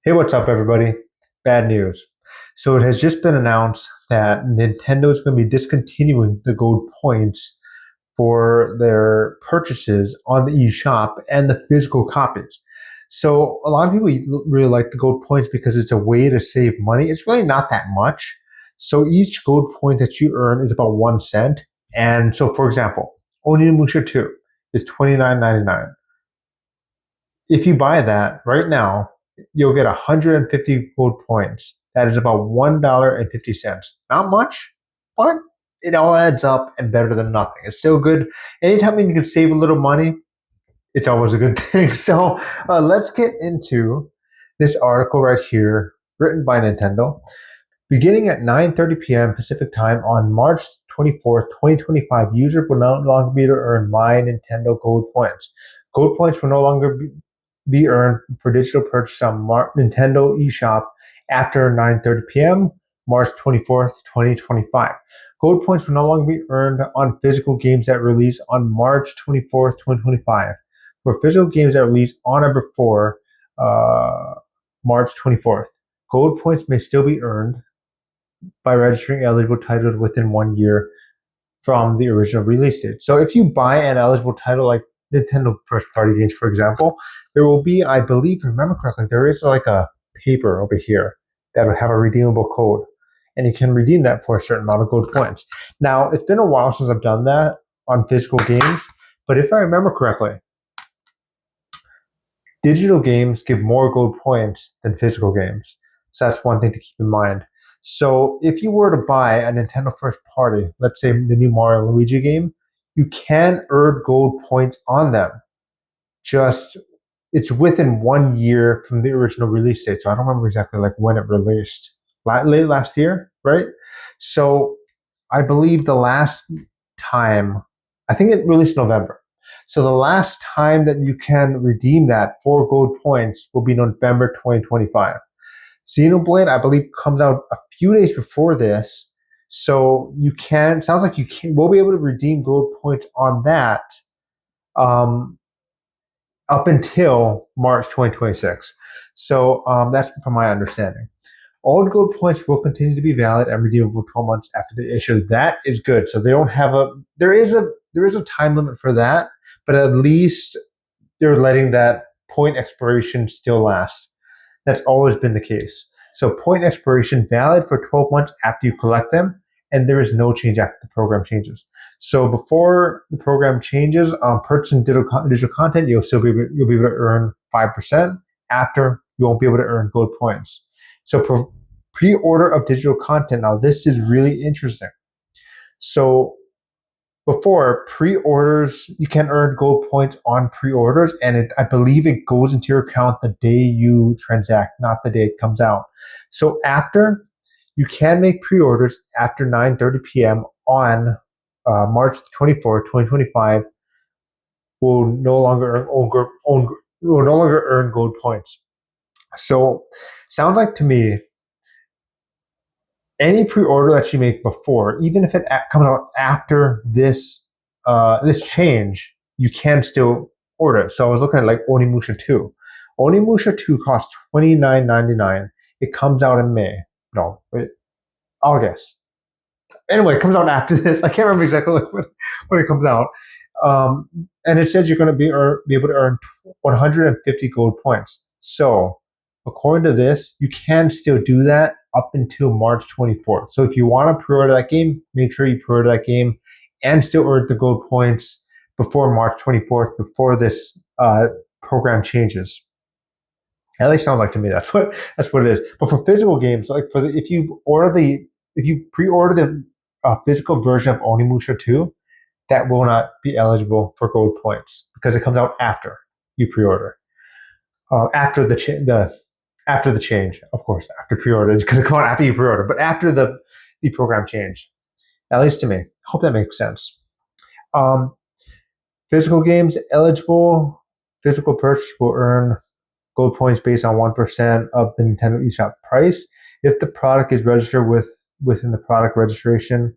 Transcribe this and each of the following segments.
Hey, what's up, everybody? Bad news. So it has just been announced that Nintendo is going to be discontinuing the gold points for their purchases on the eShop and the physical copies. So a lot of people really like the gold points because it's a way to save money. It's really not that much. So each gold point that you earn is about 1 cent. And so, for example, Onimusha 2 is 29.99. If you buy that right now, you'll get 150 gold points. That is about $1.50. Not much, but it all adds up and better than nothing. It's still good. Anytime you can save a little money, it's always a good thing. So let's get into this article right here, written by Nintendo. Beginning at 9:30 p.m. Pacific Time on March 24th, 2025, users will no longer be able to earn My Nintendo Gold Points. Gold points will no longer be earned for digital purchase on Nintendo eShop after 9:30 p.m. March 24th, 2025. Gold points will no longer be earned on physical games that release on March 24th, 2025. For physical games that release on or before March 24th, gold points may still be earned by registering eligible titles within 1 year from the original release date. So if you buy an eligible title like Nintendo first party games, for example, there will be, I believe, if I remember correctly, there is like a paper over here that will have a redeemable code. And you can redeem that for a certain amount of gold points. Now, it's been a while since I've done that on physical games, but if I remember correctly, digital games give more gold points than physical games. So that's one thing to keep in mind. So if you were to buy a Nintendo first party, let's say the new Mario and Luigi game, you can earn gold points on them. Just it's within 1 year from the original release date. So I don't remember exactly like when it released. Late last year, right? So I believe the last time, I think it released November. So the last time that you can redeem that for gold points will be November 2025. Xenoblade, I believe, comes out a few days before this. So you can, sounds like will be able to redeem gold points on that um, up until March 2026. So that's from my understanding. All gold points will continue to be valid and redeemable 12 months after the issue. That is good. So they don't have there is a time limit for that, but at least they're letting that point expiration still last. That's always been the case. So point expiration valid for 12 months after you collect them, and there is no change after the program changes. So before the program changes, purchasing digital content, you'll be able to earn 5%. After, you won't be able to earn gold points. So pre-order of digital content. Now this is really interesting. So before pre-orders, you can earn gold points on pre-orders, and I believe it goes into your account the day you transact, not the day it comes out. So after, you can make pre-orders after 9:30 p.m. on March 24th, 2025. Will no longer will no longer earn gold points. So sounds like to me any pre-order that you make before, even if it comes out after this change, you can still order it. So I was looking at like Onimusha 2. Onimusha 2 costs $29.99. It comes out in May. No, wait, August. Anyway, it comes out after this. I can't remember exactly when it comes out. And it says you're going to be able to earn 150 gold points. So according to this, you can still do that up until March 24th. So if you want to pre-order that game, make sure you pre-order that game and still earn the gold points before March 24th, before this program changes. At least sounds like to me that's what it is. But for physical games, like if you pre-order the physical version of Onimusha 2, that will not be eligible for gold points because it comes out after you pre-order. After the change, of course, after pre-order, it's going to come out after you pre-order, but after the program change, at least to me. Hope that makes sense. Physical games eligible, physical purchase will earn gold points based on 1% of the Nintendo eShop price if the product is registered within the product registration.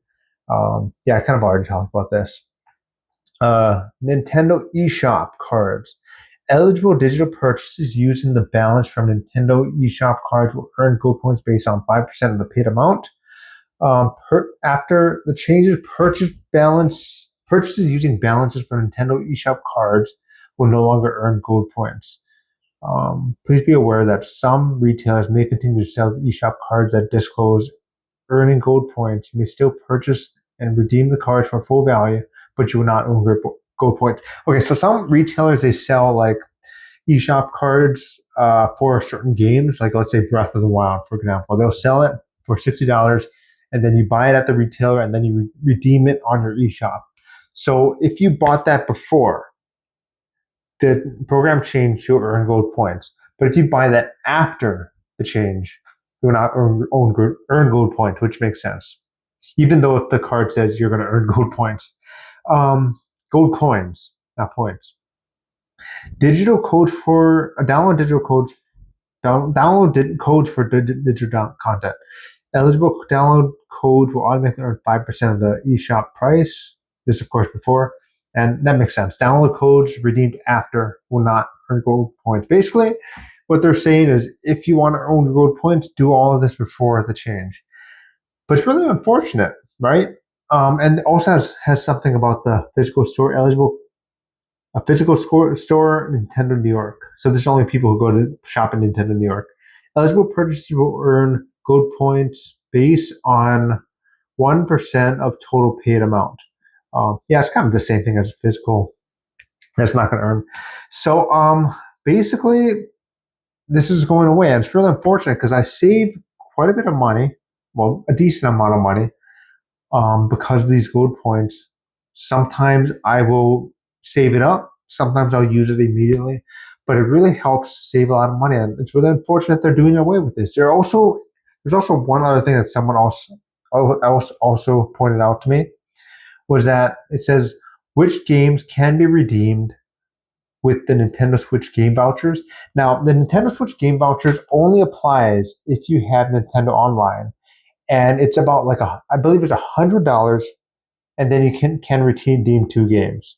I kind of already talked about this. Nintendo eShop cards Eligible digital purchases using the balance from Nintendo eShop cards will earn gold points based on 5% of the paid amount. After the changes, purchases using balances from Nintendo eShop cards will no longer earn gold points. Please be aware that some retailers may continue to sell the eShop cards that disclose earning gold points. You may still purchase and redeem the cards for full value, but you will not earn gold points. Okay, so some retailers, they sell like eShop cards for certain games, like let's say Breath of the Wild, for example. They'll sell it for $60, and then you buy it at the retailer, and then you redeem it on your eShop. So if you bought that before the program change, you'll earn gold points. But if you buy that after the change, you will not earn gold points, which makes sense. Even though if the card says you're going to earn gold points. Gold coins, not points. Digital code for download digital codes. Download codes for digital content. Eligible download codes will automatically earn 5% of the eShop price. This, of course, before. And that makes sense. Download codes redeemed after will not earn gold points. Basically, what they're saying is if you want to earn gold points, do all of this before the change. But it's really unfortunate, right? And it also has something about the physical store eligible. A physical store, Nintendo New York. So there's only people who go to shop in Nintendo New York. Eligible purchasers will earn gold points based on 1% of total paid amount. Yeah, it's kind of the same thing as physical. That's not going to earn. So basically, this is going away. And it's really unfortunate because I saved quite a bit of money, well, a decent amount of money, because of these gold points. Sometimes I will save it up. Sometimes I'll use it immediately. But it really helps save a lot of money. And it's really unfortunate they're doing away with this. There's also one other thing that someone else also pointed out to me, was that it says which games can be redeemed with the Nintendo Switch game vouchers. Now, the Nintendo Switch game vouchers only applies if you have Nintendo Online, and it's about like I believe it's $100, and then you can redeem 2 games.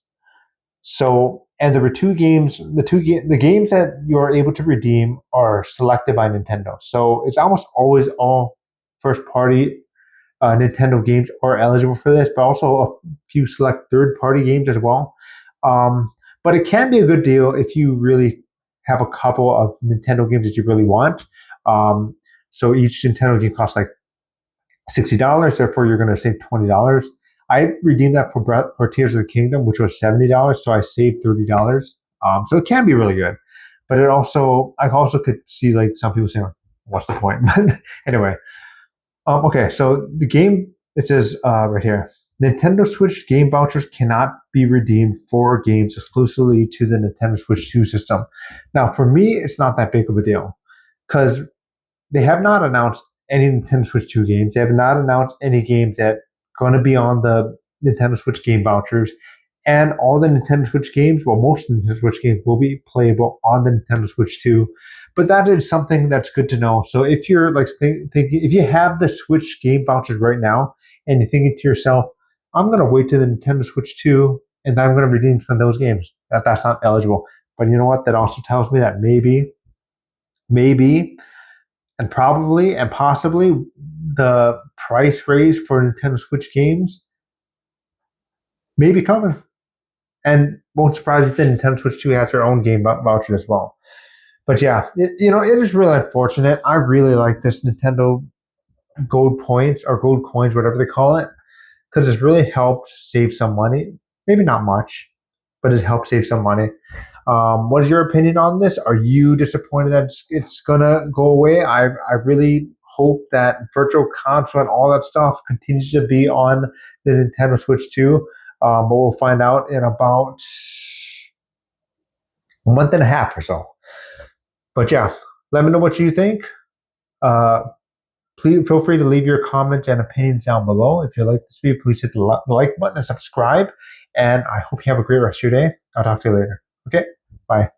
So, and the games that you are able to redeem are selected by Nintendo. So it's almost always all first party Nintendo games are eligible for this, but also a few select third-party games as well. But it can be a good deal if you really have a couple of Nintendo games that you really want. So each Nintendo game costs like $60, therefore you're going to save $20. I redeemed that for Tears of the Kingdom, which was $70, so I saved $30. So it can be really good. But I also could see like some people saying, what's the point? Anyway. Okay, so the game, it says right here, Nintendo Switch game vouchers cannot be redeemed for games exclusively to the Nintendo Switch 2 system. Now, for me, it's not that big of a deal because they have not announced any Nintendo Switch 2 games. They have not announced any games that are going to be on the Nintendo Switch game vouchers. And all the Nintendo Switch games, well, most of the Nintendo Switch games will be playable on the Nintendo Switch 2. But that is something that's good to know. So if you're like thinking, if you have the Switch game vouchers right now, and you're thinking to yourself, I'm going to wait to the Nintendo Switch 2, and I'm going to redeem from those games, that's not eligible. But you know what? That also tells me that maybe, and probably, and possibly, the price raise for Nintendo Switch games may be coming. And won't surprise you that Nintendo Switch 2 has their own game voucher as well. But yeah, it is really unfortunate. I really like this Nintendo gold points or gold coins, whatever they call it, because it's really helped save some money. Maybe not much, but it helped save some money. What is your opinion on this? Are you disappointed that it's gonna go away? I really hope that Virtual Console and all that stuff continues to be on the Nintendo Switch 2. But we'll find out in about a month and a half or so. But yeah, let me know what you think. Please feel free to leave your comments and opinions down below. If you like this video, please hit the like button and subscribe. And I hope you have a great rest of your day. I'll talk to you later. Okay, bye.